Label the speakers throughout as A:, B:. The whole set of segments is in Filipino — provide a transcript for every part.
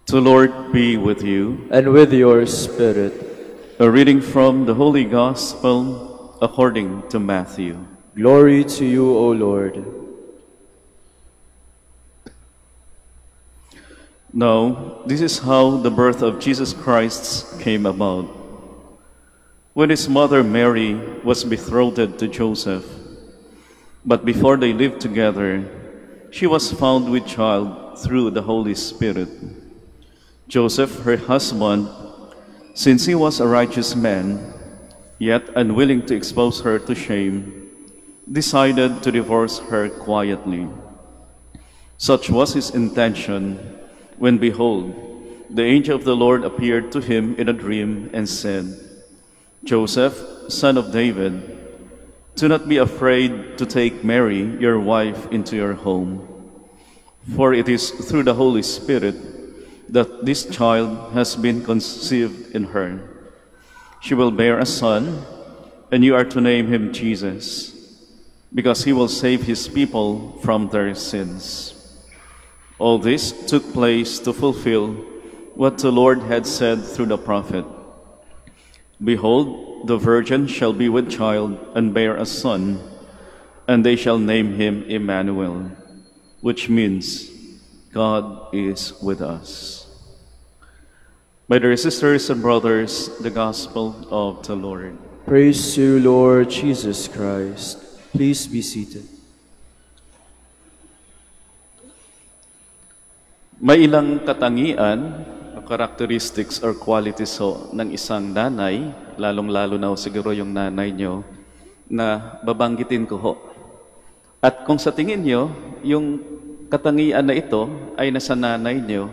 A: The Lord be with you.
B: And with your spirit.
A: A reading from the Holy Gospel according to Matthew.
B: Glory to you, O Lord.
A: Now, this is how the birth of Jesus Christ came about. When his mother Mary was betrothed to Joseph, but before they lived together, she was found with child through the Holy Spirit. Joseph, her husband, since he was a righteous man, yet unwilling to expose her to shame, decided to divorce her quietly. Such was his intention when, behold, the angel of the Lord appeared to him in a dream and said, "Joseph, son of David, do not be afraid to take Mary, your wife, into your home, for it is through the Holy Spirit that this child has been conceived in her. She will bear a son, and you are to name him Jesus, because he will save his people from their sins." All this took place to fulfill what the Lord had said through the prophet. "Behold, the virgin shall be with child and bear a son, and they shall name him Emmanuel," which means God is with us. My dear sisters and brothers, the Gospel of the Lord.
B: Praise to you, Lord Jesus Christ. Please be seated.
A: May ilang katangian, characteristics or qualities ng isang nanay, lalong-lalo na siguro yung nanay nyo, na babanggitin ko ho. At kung sa tingin nyo, yung katangian na ito ay nasa nanay nyo,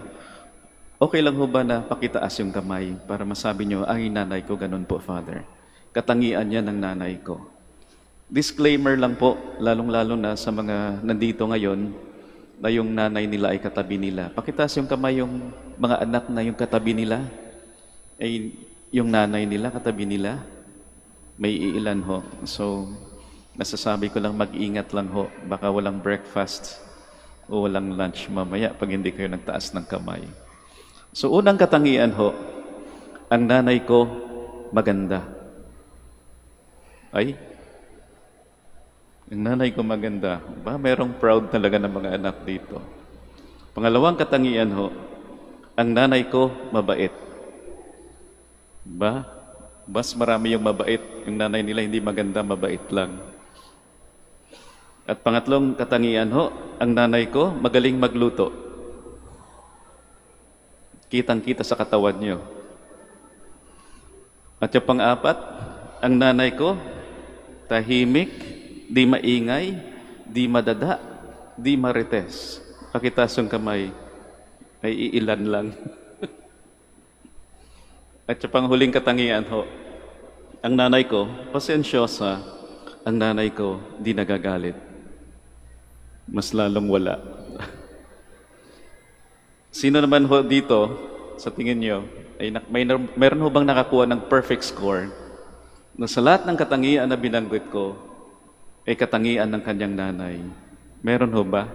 A: okay lang ho ba na pakitaas yung kamay para masabi nyo, ay nanay ko, ganun po, Father. Katangian yan ng nanay ko. Disclaimer lang po, lalong-lalo na sa mga nandito ngayon, na yung nanay nila ay katabi nila. Pakitaas yung kamay yung mga anak na yung katabi nila, ay yung nanay nila, katabi nila. May iilan ho. So, nasasabi ko lang, mag-ingat lang ho. Baka walang breakfast o walang lunch mamaya pag hindi kayo nagtaas ng kamay. So, unang katangian ho, ang nanay ko maganda. Ay, ang nanay ko maganda. Ba, merong proud talaga ng mga anak dito. Pangalawang katangian ho, ang nanay ko mabait. Ba, mas marami yung mabait. Yung nanay nila hindi maganda, mabait lang. At pangatlong katangian ho, ang nanay ko magaling magluto. Kitang-kita sa katawan nyo. At yung pang-apat, ang nanay ko, tahimik, di maingay, di madada, di marites. Pakitaas yung kamay, ay iilan lang. At yung panghuling katangian ho, ang nanay ko, pasensyosa, ang nanay ko, di nagagalit. Mas lalong wala. Sino naman ho dito, sa tingin nyo, ay meron ho bang nakakuha ng perfect score na sa lahat ng katangian na binanggit ko, ay katangian ng kanyang nanay? Meron ho ba?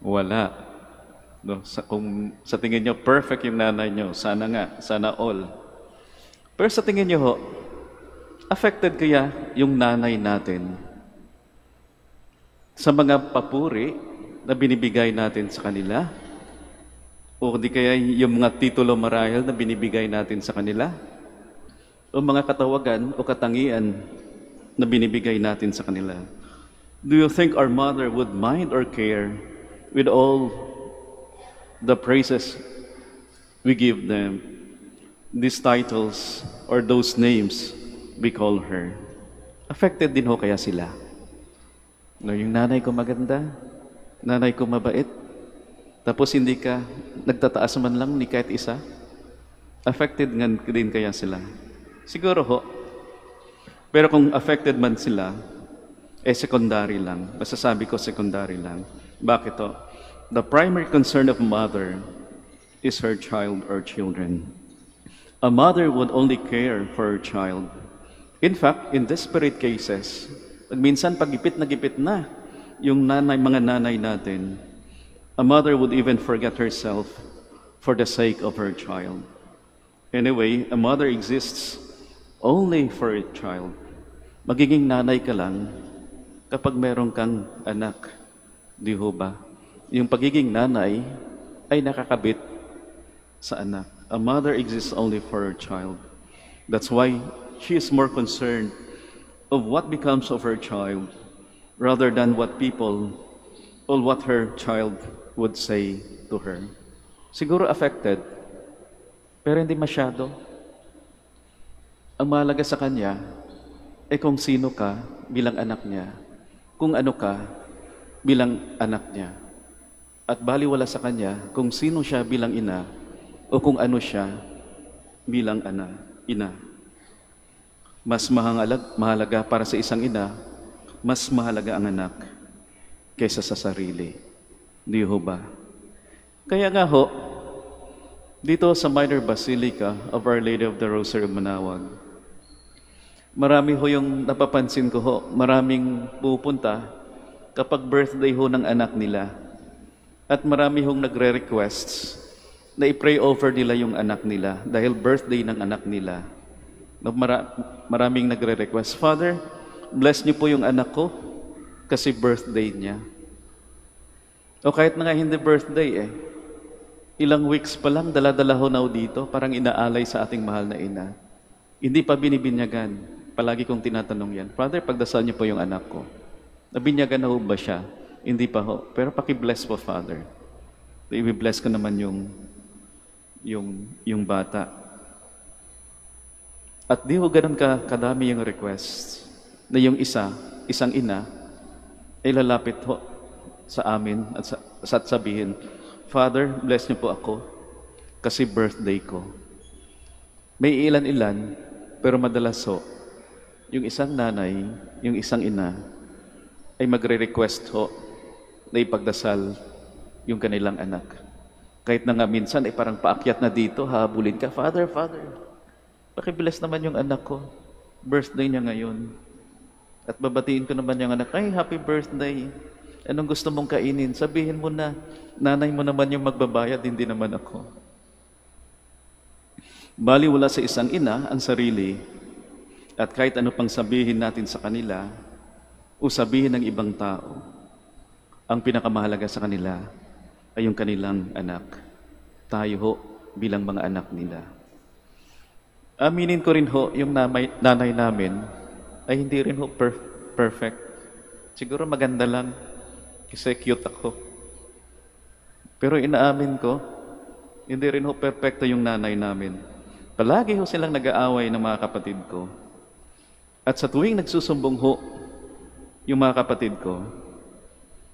A: Wala. No, kung sa tingin nyo, perfect yung nanay nyo, sana nga, sana all. Pero sa tingin nyo ho, affected kaya yung nanay natin sa mga papuri na binibigay natin sa kanila? O di kaya yung mga titulo marahil na binibigay natin sa kanila? O mga katawagan o katangian na binibigay natin sa kanila? Do you think our mother would mind or care with all the praises we give them, these titles or those names we call her? Affected din ho kaya sila? No, yung nanay ko maganda, nanay ko mabait, tapos hindi ka nagtataas man lang ni kahit isa? Affected nga din kaya sila? Siguro ho. Pero kung affected man sila, secondary lang. Masasabi ko secondary lang. Bakit to? The primary concern of a mother is her child or children. A mother would only care for her child. In fact, in desperate cases, minsan pagipit na yung mga nanay natin, a mother would even forget herself for the sake of her child. Anyway, a mother exists only for a child. Magiging nanay ka lang kapag meron kang anak. Di ho ba? Yung pagiging nanay ay nakakabit sa anak. A mother exists only for her child. That's why she is more concerned of what becomes of her child rather than what people or what her child would say to her. Siguro affected, pero hindi masyado. Ang mahalaga sa kanya ay kung sino ka bilang anak niya, kung ano ka bilang anak niya. At baliwala sa kanya kung sino siya bilang ina o kung ano siya bilang ina. Mas mahalaga para sa isang ina, mas mahalaga ang anak kaysa sa sarili. Di ho ba? Kaya nga ho, dito sa Minor Basilica of Our Lady of the Rosary of Manaoag, marami ho yung napapansin ko ho, maraming pupunta kapag birthday ho ng anak nila. At marami hong nagre-requests na i-pray over nila yung anak nila dahil birthday ng anak nila. Maraming nagre-request, Father, bless niyo po yung anak ko kasi birthday niya. O kahit na nga hindi birthday ilang weeks pa lang, dala-dala ho na dito, parang inaalay sa ating mahal na ina. Hindi pa binibinyagan. Palagi kong tinatanong yan, Father, pagdasal niyo po yung anak ko. Nabinyagan na ho ba siya? Hindi pa ho. Pero paki-bless po, Father. I-bless ko naman yung bata. At di ho ganun kadami yung request na yung isang ina, ay lalapit ho sa amin at sabihin, Father, bless niyo po ako kasi birthday ko. May ilan-ilan, pero madalas ho, yung isang nanay, yung isang ina, ay magre-request ho na ipagdasal yung kanilang anak. Kahit na nga minsan ay parang paakyat na dito, habulin ka, Father, pakibless naman yung anak ko. Birthday niya ngayon. At babatiin ko naman yung anak, ay, happy birthday. Anong gusto mong kainin? Sabihin mo na, nanay mo naman yung magbabayad, hindi naman ako. Baliwala sa isang ina ang sarili, at kahit ano pang sabihin natin sa kanila, o sabihin ng ibang tao, ang pinakamahalaga sa kanila ay yung kanilang anak. Tayo ho bilang mga anak nila. Aminin ko rin ho, yung nanay namin ay hindi rin ho perfect. Siguro maganda lang kasi cute ako. Pero inaamin ko, hindi rin ho perfecto yung nanay namin. Palagi ho silang nag-aaway ng mga kapatid ko. At sa tuwing nagsusumbong ho yung mga kapatid ko,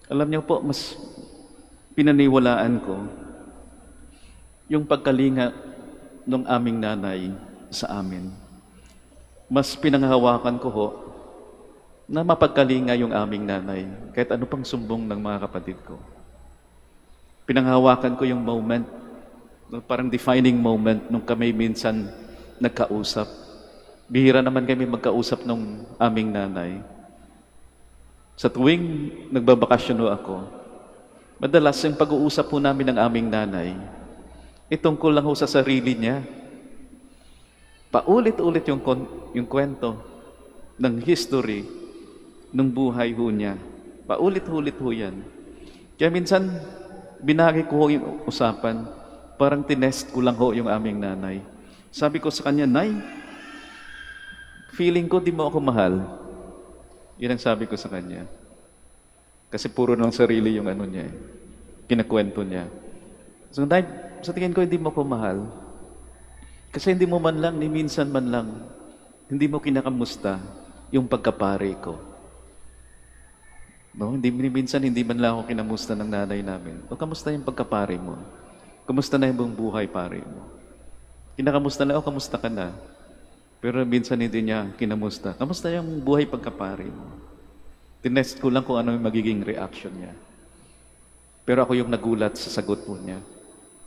A: alam niyo po, mas pinaniwalaan ko yung pagkalinga ng aming nanay sa amin. Mas pinanghahawakan ko ho na mapagkalinga yung aming nanay kahit ano pang sumbong ng mga kapatid ko. Pinanghahawakan ko yung moment, parang defining moment nung kami minsan nagkausap. Bihira naman kami magkausap ng aming nanay. Sa tuwing nagbabakasyon ho ako, madalas yung pag-uusap po namin ng aming nanay, tungkol lang ho sa sarili niya. Paulit-ulit yung kwento ng history ng buhay ho niya. Paulit-ulit ho yan. Kaya minsan, binagi ko ho yung usapan, parang tinest ko lang ho yung aming nanay. Sabi ko sa kanya, Nay, feeling ko di mo ako mahal. Yun ang sabi ko sa kanya. Kasi puro ng sarili yung ano niya, kinakwento niya. So, Nay, sa tingin ko hindi mo ko mahal. Kasi hindi mo man lang, ni minsan man lang, hindi mo kinakamusta yung pagkapare ko. No? Minsan hindi man lang ako kinamusta ng nanay namin. O kamusta yung pagkapare mo? Kamusta na yung buhay pare mo? Kinakamusta na, o kamusta ka na? Pero minsan hindi niya kinamusta. Kamusta yung buhay pagkapare mo? Tinest ko lang kung ano yung magiging reaction niya. Pero ako yung nagulat sa sagot po niya.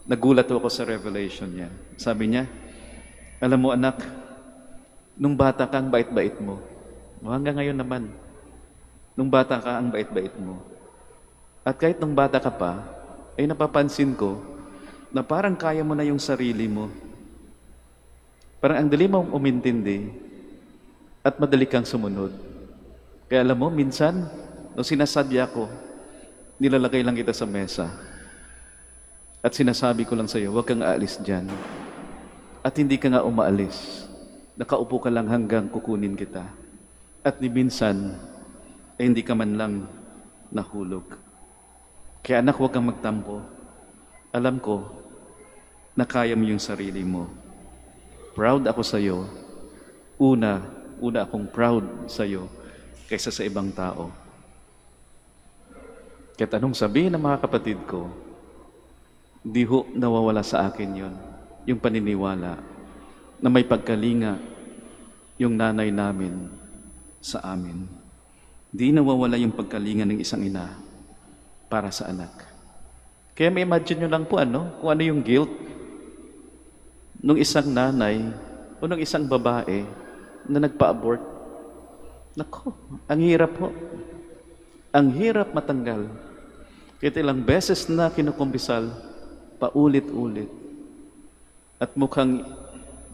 A: Nagulat ako sa revelation niya. Sabi niya, alam mo anak, nung bata ka ang bait-bait mo. Hanggang ngayon naman, nung bata ka ang bait-bait mo. At kahit nung bata ka pa, ay napapansin ko na parang kaya mo na yung sarili mo. Parang ang dali mong umintindi at madali kang sumunod. Kaya alam mo, minsan, nung sinasadya ko, nilalagay lang kita sa mesa. At sinasabi ko lang sa iyo, huwag kang aalis dyan. At hindi ka nga umaalis. Nakaupo ka lang hanggang kukunin kita. At ni minsan, hindi ka man lang nahulog. Kaya anak, huwag kang magtampo. Alam ko na kaya mo yung sarili mo. Proud ako sa iyo. Una akong proud sa iyo kaysa sa ibang tao. Kahit anong sabihin ng mga kapatid ko, di ho nawawala sa akin yon, yung paniniwala na may pagkalinga yung nanay namin sa amin. Di nawawala yung pagkalinga ng isang ina para sa anak. Kaya may imagine nyo lang po kung ano yung guilt nung isang nanay o nung isang babae na nagpa-abort. Nako, ang hirap po. Ang hirap matanggal. Kahit ilang beses na kinukumbisal, paulit-ulit. At mukhang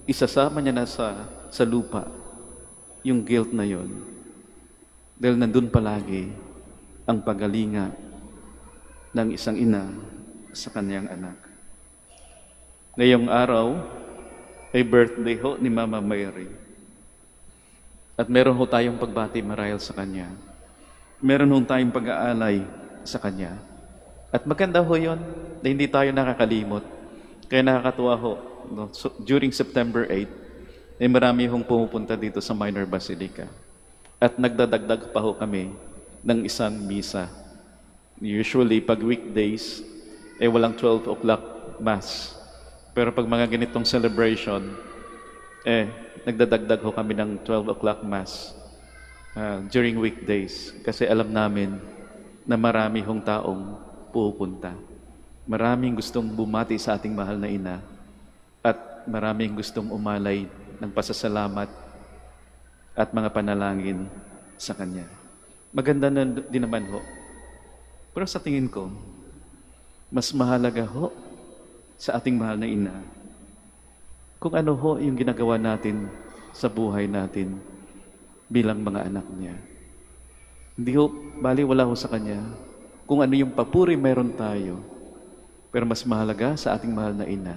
A: isasama niya na sa lupa yung guilt na yon. Dahil nandun palagi ang pagalinga ng isang ina sa kanyang anak. Ngayong araw ay birthday ho ni Mama Mary. At meron ho tayong pagbati marahil sa kanya. Meron ho tayong pag-aalay sa kanya. At maganda ho yun na hindi tayo nakakalimot. Kaya nakakatuwa ho, so, during September 8, ay marami hong pumupunta dito sa Minor Basilica. At nagdadagdag pa ho kami ng isang misa. Usually, pag weekdays, walang 12 o'clock Mass. Pero pag mga ganitong celebration, nagdadagdag ho kami ng 12 o'clock Mass during weekdays. Kasi alam namin na marami hong taong pupunta. Maraming gustong bumati sa ating mahal na ina at maraming gustong umalay ng pasasalamat at mga panalangin sa kanya. Maganda na din naman ho. Pero sa tingin ko, mas mahalaga ho sa ating mahal na ina kung ano ho yung ginagawa natin sa buhay natin bilang mga anak niya. Hindi ho, baliwala ho sa kanya kung ano yung papuri meron tayo. Pero mas mahalaga sa ating mahal na ina,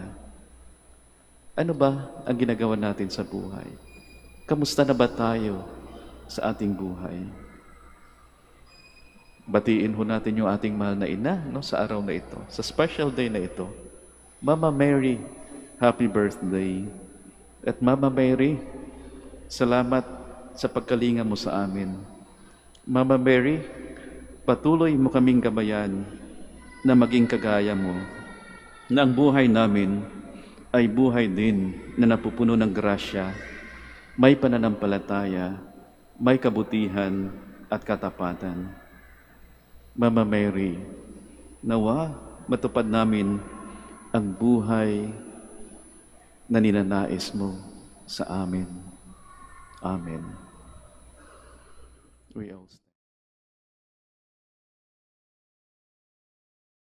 A: ano ba ang ginagawa natin sa buhay? Kamusta na ba tayo sa ating buhay? Batiin ho natin yung ating mahal na ina sa araw na ito, sa special day na ito. Mama Mary, happy birthday. At Mama Mary, salamat sa pagkalinga mo sa amin. Mama Mary, patuloy mo kaming gabayan na maging kagaya mo, na ang buhay namin ay buhay din na napupuno ng grasya, may pananampalataya, may kabutihan at katapatan. Mama Mary, nawa matupad namin ang buhay na ninanais mo sa amin. Amen. We all